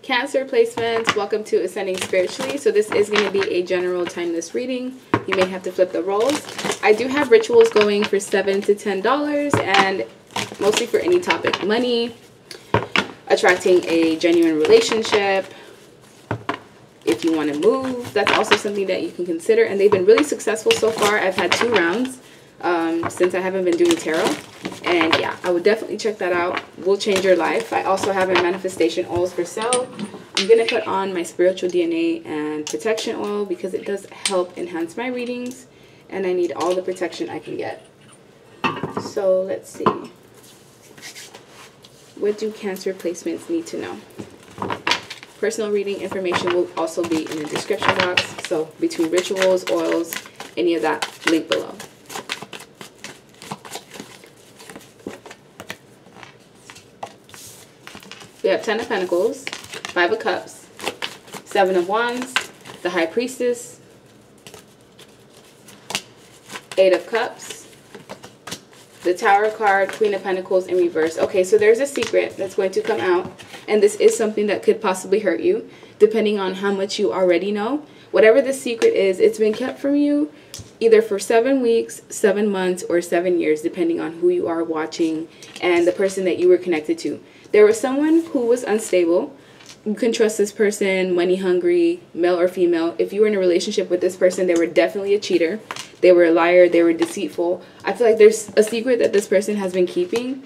Cancer placements, welcome to Ascending Spiritually. So this is going to be a general timeless reading. You may have to flip the roles. I do have rituals going for $7 to $10 and mostly for any topic. Money, attracting a genuine relationship. If you want to move, that's also something that you can consider. And they've been really successful so far. I've had 2 rounds since I haven't been doing tarot. And yeah, I would definitely check that out. Will change your life. I also have a manifestation oils for sale. I'm going to put on my spiritual DNA and protection oil because it does help enhance my readings. And I need all the protection I can get. So let's see. What do Cancer placements need to know? Personal reading information will also be in the description box. So between rituals, oils, any of that, link below. We have 10 of Pentacles, 5 of Cups, 7 of Wands, the High Priestess, 8 of Cups, the Tower card, Queen of Pentacles in reverse. Okay, so there's a secret that's going to come out, and this is something that could possibly hurt you, depending on how much you already know. Whatever the secret is, it's been kept from you either for 7 weeks, 7 months, or 7 years, depending on who you are watching and the person that you were connected to. There was someone who was unstable. You can trust this person, money hungry, male or female. If you were in a relationship with this person, they were definitely a cheater. They were a liar. They were deceitful. I feel like there's a secret that this person has been keeping,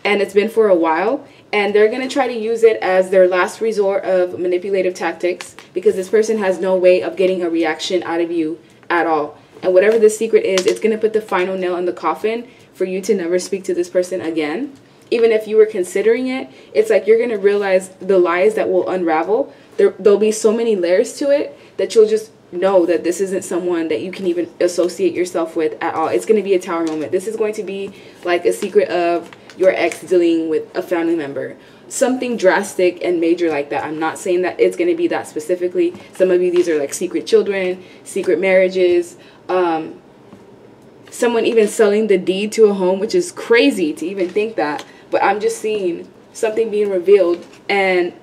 and it's been for a while. And they're going to try to use it as their last resort of manipulative tactics because this person has no way of getting a reaction out of you at all. And whatever the secret is, it's going to put the final nail in the coffin for you to never speak to this person again. Even if you were considering it, it's like you're going to realize the lies that will unravel. There'll be so many layers to it that you'll just know that this isn't someone that you can even associate yourself with at all. It's going to be a tower moment. This is going to be like a secret of your ex dealing with a family member. Something drastic and major like that. I'm not saying that it's going to be that specifically. Some of you, these are like secret children, secret marriages, someone even selling the deed to a home, which is crazy to even think that. But I'm just seeing something being revealed, and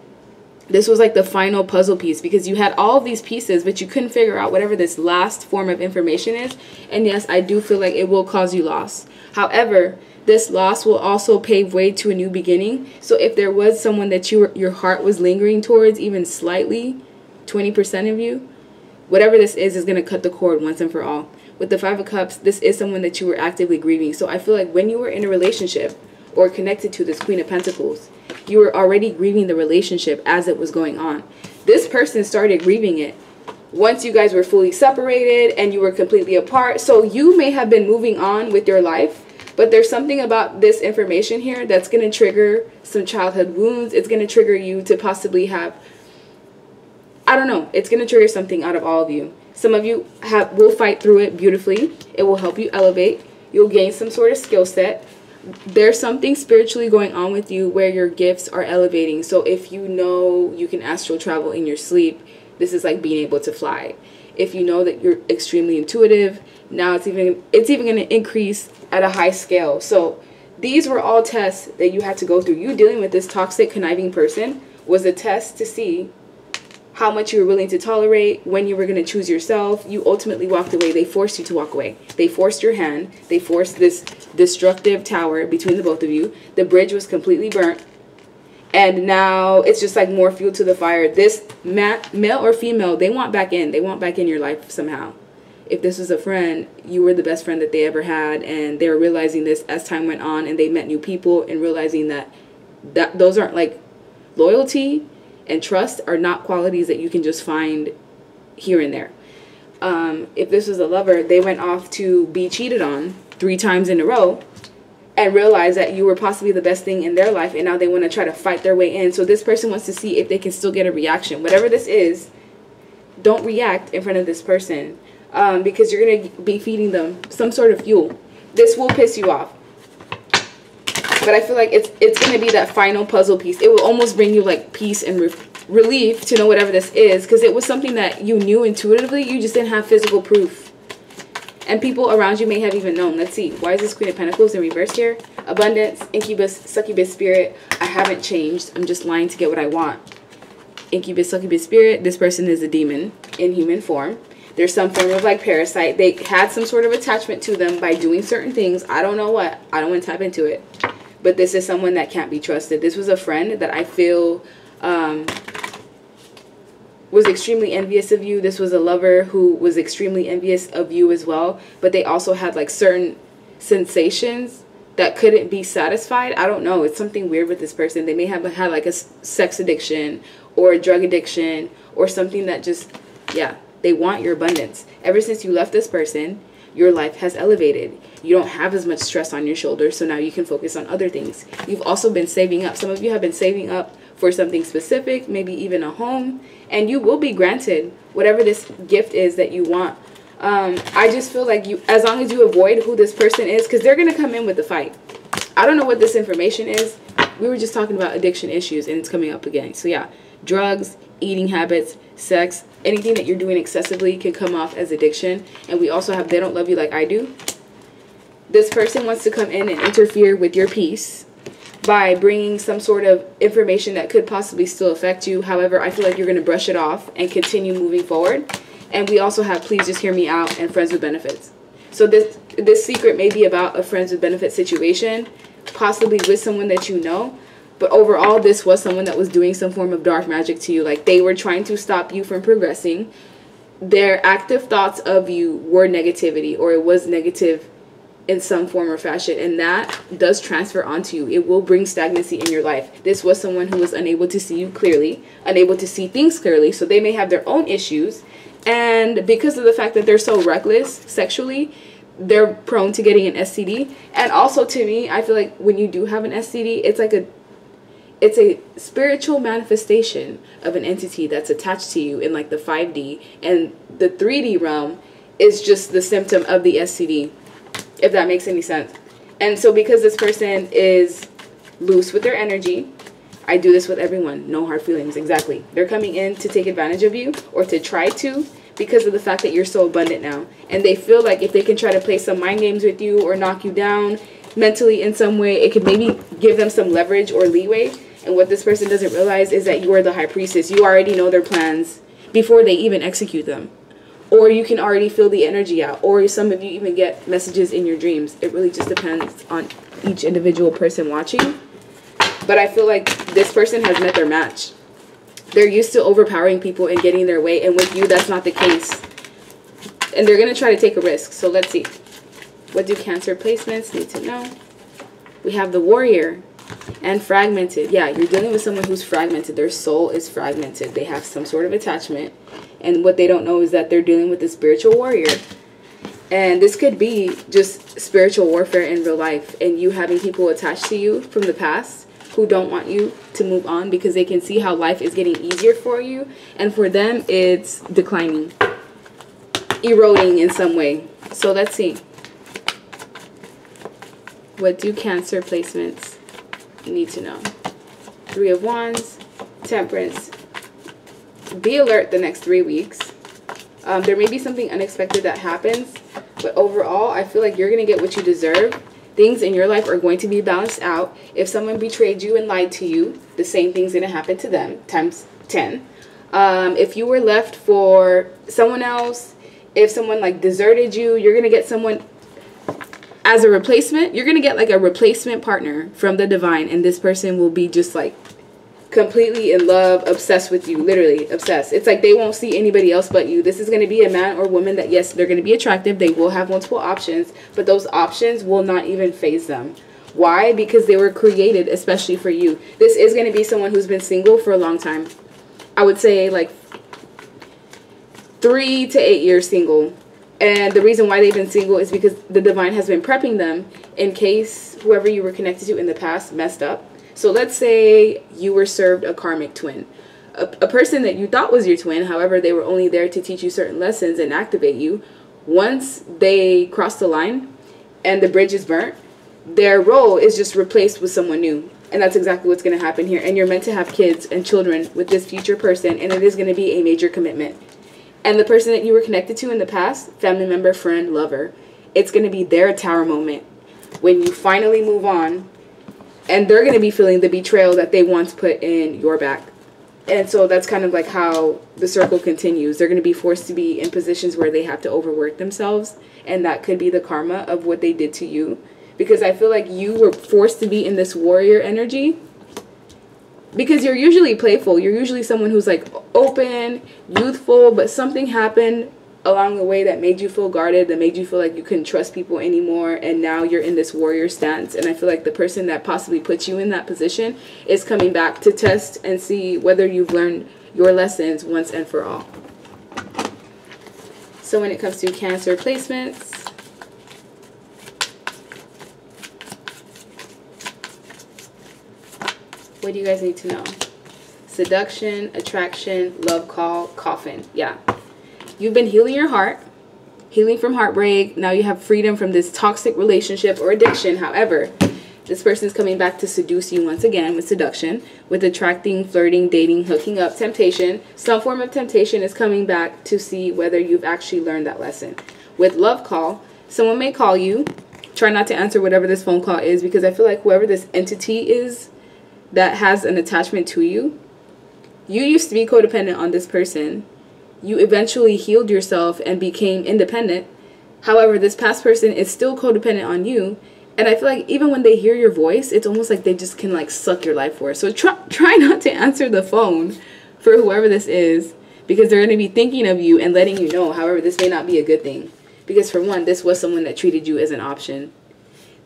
this was like the final puzzle piece because you had all of these pieces, but you couldn't figure out whatever this last form of information is. And yes, I do feel like it will cause you loss. However, this loss will also pave way to a new beginning. So if there was someone that your heart was lingering towards, even slightly, 20% of you, whatever this is going to cut the cord once and for all. With the 5 of Cups, this is someone that you were actively grieving. So I feel like when you were in a relationship or connected to this Queen of Pentacles, you were already grieving the relationship as it was going on. This person started grieving it once you guys were fully separated and you were completely apart. So you may have been moving on with your life, but there's something about this information here that's going to trigger some childhood wounds. It's going to trigger you to possibly have, I don't know, it's going to trigger something out of all of you. Some of you will fight through it beautifully. It will help you elevate. You'll gain some sort of skill set. There's something spiritually going on with you where your gifts are elevating. So if you know you can astral travel in your sleep, this is like being able to fly. If you know that you're extremely intuitive, now it's even going to increase at a high scale. So these were all tests that you had to go through. You dealing with this toxic, conniving person was a test to see how much you were willing to tolerate, when you were going to choose yourself. You ultimately walked away. They forced you to walk away. They forced your hand. They forced this destructive tower between the both of you. The bridge was completely burnt. And now it's just like more fuel to the fire. This male or female, they want back in. They want back in your life somehow. If this was a friend, you were the best friend that they ever had. And they were realizing this as time went on and they met new people and realizing that those aren't like loyalty and trust are not qualities that you can just find here and there. If this was a lover, they went off to be cheated on 3 times in a row and realized that you were possibly the best thing in their life, and now they want to try to fight their way in. So this person wants to see if they can still get a reaction. Whatever this is, don't react in front of this person because you're going to be feeding them some sort of fuel. This will piss you off. But I feel like it's going to be that final puzzle piece. It will almost bring you like peace and relief to know whatever this is. Because it was something that you knew intuitively. You just didn't have physical proof. And people around you may have even known. Let's see. Why is this Queen of Pentacles in reverse here? Abundance, incubus, succubus spirit. I haven't changed. I'm just lying to get what I want. incubus, succubus spirit. This person is a demon in human form. There's some form of like parasite. They had some sort of attachment to them by doing certain things. I don't know what. I don't want to tap into it. But this is someone that can't be trusted. This was a friend that I feel was extremely envious of you. This was a lover who was extremely envious of you as well. But they also had like certain sensations that couldn't be satisfied. I don't know. It's something weird with this person. They may have had like a sex addiction or a drug addiction or something that just, yeah, they want your abundance. Ever since you left this person, your life has elevated. You don't have as much stress on your shoulders, so now you can focus on other things. You've also been saving up. Some of you have been saving up for something specific, maybe even a home, and you will be granted whatever this gift is that you want. I just feel like you, as long as you avoid who this person is, because they're going to come in with the fight. I don't know what this information is. We were just talking about addiction issues, and it's coming up again. So yeah, drugs, eating habits, sex, anything that you're doing excessively can come off as addiction. And we also have they don't love you like I do. This person wants to come in and interfere with your peace by bringing some sort of information that could possibly still affect you. However, I feel like you're going to brush it off and continue moving forward. And we also have please just hear me out and friends with benefits. So this secret may be about a friends with benefits situation, possibly with someone that you know. But overall, this was someone that was doing some form of dark magic to you. Like they were trying to stop you from progressing. Their active thoughts of you were negativity, or it was negative in some form or fashion. And that does transfer onto you. It will bring stagnancy in your life. This was someone who was unable to see you clearly, unable to see things clearly. So they may have their own issues. And because of the fact that they're so reckless sexually, they're prone to getting an STD. And also to me, I feel like when you do have an STD, it's a spiritual manifestation of an entity that's attached to you in like the 5D, and the 3D realm is just the symptom of the STD, if that makes any sense. And so because this person is loose with their energy, I do this with everyone, no hard feelings, exactly. They're coming in to take advantage of you, or to try to, because of the fact that you're so abundant now. And they feel like if they can try to play some mind games with you or knock you down mentally in some way, it could maybe give them some leverage or leeway. And what this person doesn't realize is that you are the high priestess. You already know their plans before they even execute them. Or you can already feel the energy out. Or some of you even get messages in your dreams. It really just depends on each individual person watching. But I feel like this person has met their match. They're used to overpowering people and getting their way. And with you, that's not the case. And they're going to try to take a risk. So let's see. What do Cancer placements need to know? We have the Warrior. And fragmented. Yeah, you're dealing with someone who's fragmented. Their soul is fragmented. They have some sort of attachment. And what they don't know is that they're dealing with a spiritual warrior. And this could be just spiritual warfare in real life. And you having people attached to you from the past who don't want you to move on because they can see how life is getting easier for you. And for them, it's declining. Eroding in some way. So let's see. What do Cancer placements need to know? 3 of Wands, Temperance. Be alert the next 3 weeks. There may be something unexpected that happens, but overall, I feel like you're going to get what you deserve. Things in your life are going to be balanced out. If someone betrayed you and lied to you, the same thing's going to happen to them times 10. If you were left for someone else, if someone like deserted you, you're going to get someone as a replacement. You're going to get like a replacement partner from the divine, and this person will be just like completely in love, obsessed with you, literally obsessed. It's like they won't see anybody else but you. This is going to be a man or woman that, yes, they're going to be attractive. They will have multiple options, but those options will not even faze them. Why? Because they were created especially for you. This is going to be someone who's been single for a long time. I would say like 3 to 8 years single. And the reason why they've been single is because the divine has been prepping them in case whoever you were connected to in the past messed up. So let's say you were served a karmic twin. A person that you thought was your twin, however, they were only there to teach you certain lessons and activate you. Once they cross the line and the bridge is burnt, their role is just replaced with someone new. And that's exactly what's going to happen here. And you're meant to have kids and children with this future person, and it is going to be a major commitment. And the person that you were connected to in the past, family member, friend, lover, it's going to be their tower moment when you finally move on, and they're going to be feeling the betrayal that they once put in your back. And so that's kind of like how the circle continues. They're going to be forced to be in positions where they have to overwork themselves, and that could be the karma of what they did to you. Because I feel like you were forced to be in this warrior energy because you're usually playful. You're usually someone who's like open, youthful, but something happened along the way that made you feel guarded, that made you feel like you couldn't trust people anymore, and now you're in this warrior stance. And I feel like the person that possibly put you in that position is coming back to test and see whether you've learned your lessons once and for all. So when it comes to Cancer placements, what do you guys need to know? Seduction, attraction, love call, coffin. Yeah. You've been healing your heart, healing from heartbreak. Now you have freedom from this toxic relationship or addiction. However, this person is coming back to seduce you once again with seduction, with attracting, flirting, dating, hooking up, temptation. Some form of temptation is coming back to see whether you've actually learned that lesson. With love call, someone may call you. Try not to answer whatever this phone call is, because I feel like whoever this entity is that has an attachment to you, you used to be codependent on this person. You eventually healed yourself and became independent. However, this past person is still codependent on you. And I feel like even when they hear your voice, it's almost like they just can like suck your life force. So try not to answer the phone for whoever this is, because they're going to be thinking of you and letting you know. However, this may not be a good thing, because for one, this was someone that treated you as an option.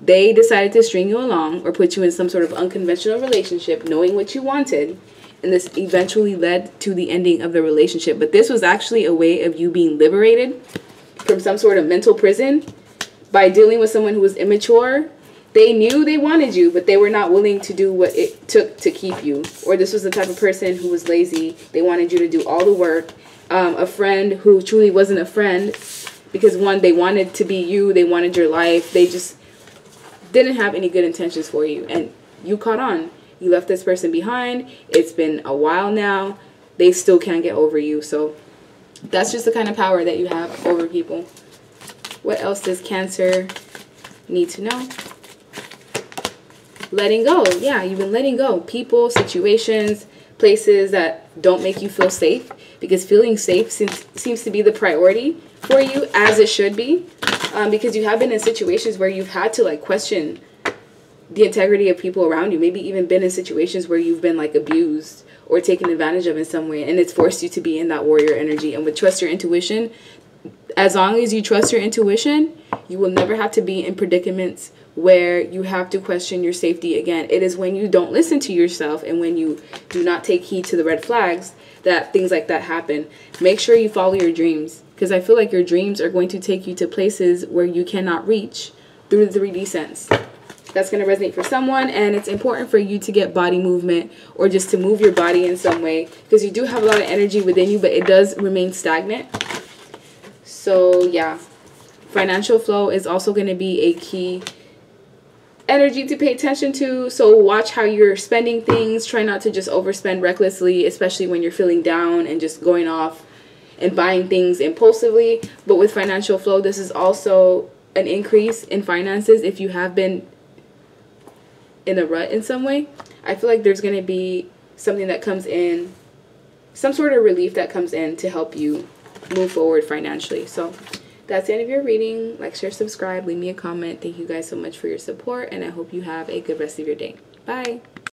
They decided to string you along or put you in some sort of unconventional relationship, knowing what you wanted. And this eventually led to the ending of the relationship. But this was actually a way of you being liberated from some sort of mental prison by dealing with someone who was immature. They knew they wanted you, but they were not willing to do what it took to keep you. Or this was the type of person who was lazy. They wanted you to do all the work. A friend who truly wasn't a friend, because one, they wanted to be you. They wanted your life. They just didn't have any good intentions for you. And you caught on. You left this person behind. It's been a while now. They still can't get over you. So that's just the kind of power that you have over people. What else does Cancer need to know? Letting go. Yeah, you've been letting go. People, situations, places that don't make you feel safe. Because feeling safe seems to be the priority for you, as it should be. Because you have been in situations where you've had to like question the integrity of people around you. Maybe even been in situations where you've been like abused or taken advantage of in some way, and it's forced you to be in that warrior energy. And with trust your intuition, as long as you trust your intuition, you will never have to be in predicaments where you have to question your safety again. It is when you don't listen to yourself and when you do not take heed to the red flags that things like that happen. Make sure you follow your dreams, because I feel like your dreams are going to take you to places where you cannot reach through the 3D sense. That's going to resonate for someone, and it's important for you to get body movement or just to move your body in some way, because you do have a lot of energy within you, but it does remain stagnant. So yeah, financial flow is also going to be a key energy to pay attention to. So watch how you're spending things. Try not to just overspend recklessly, especially when you're feeling down and just going off and buying things impulsively. But with financial flow, this is also an increase in finances if you have been in a rut in some way. I feel like there's going to be something that comes in, some sort of relief that comes in to help you move forward financially. So that's the end of your reading. Like, share, subscribe, leave me a comment. Thank you guys so much for your support, and I hope you have a good rest of your day. Bye.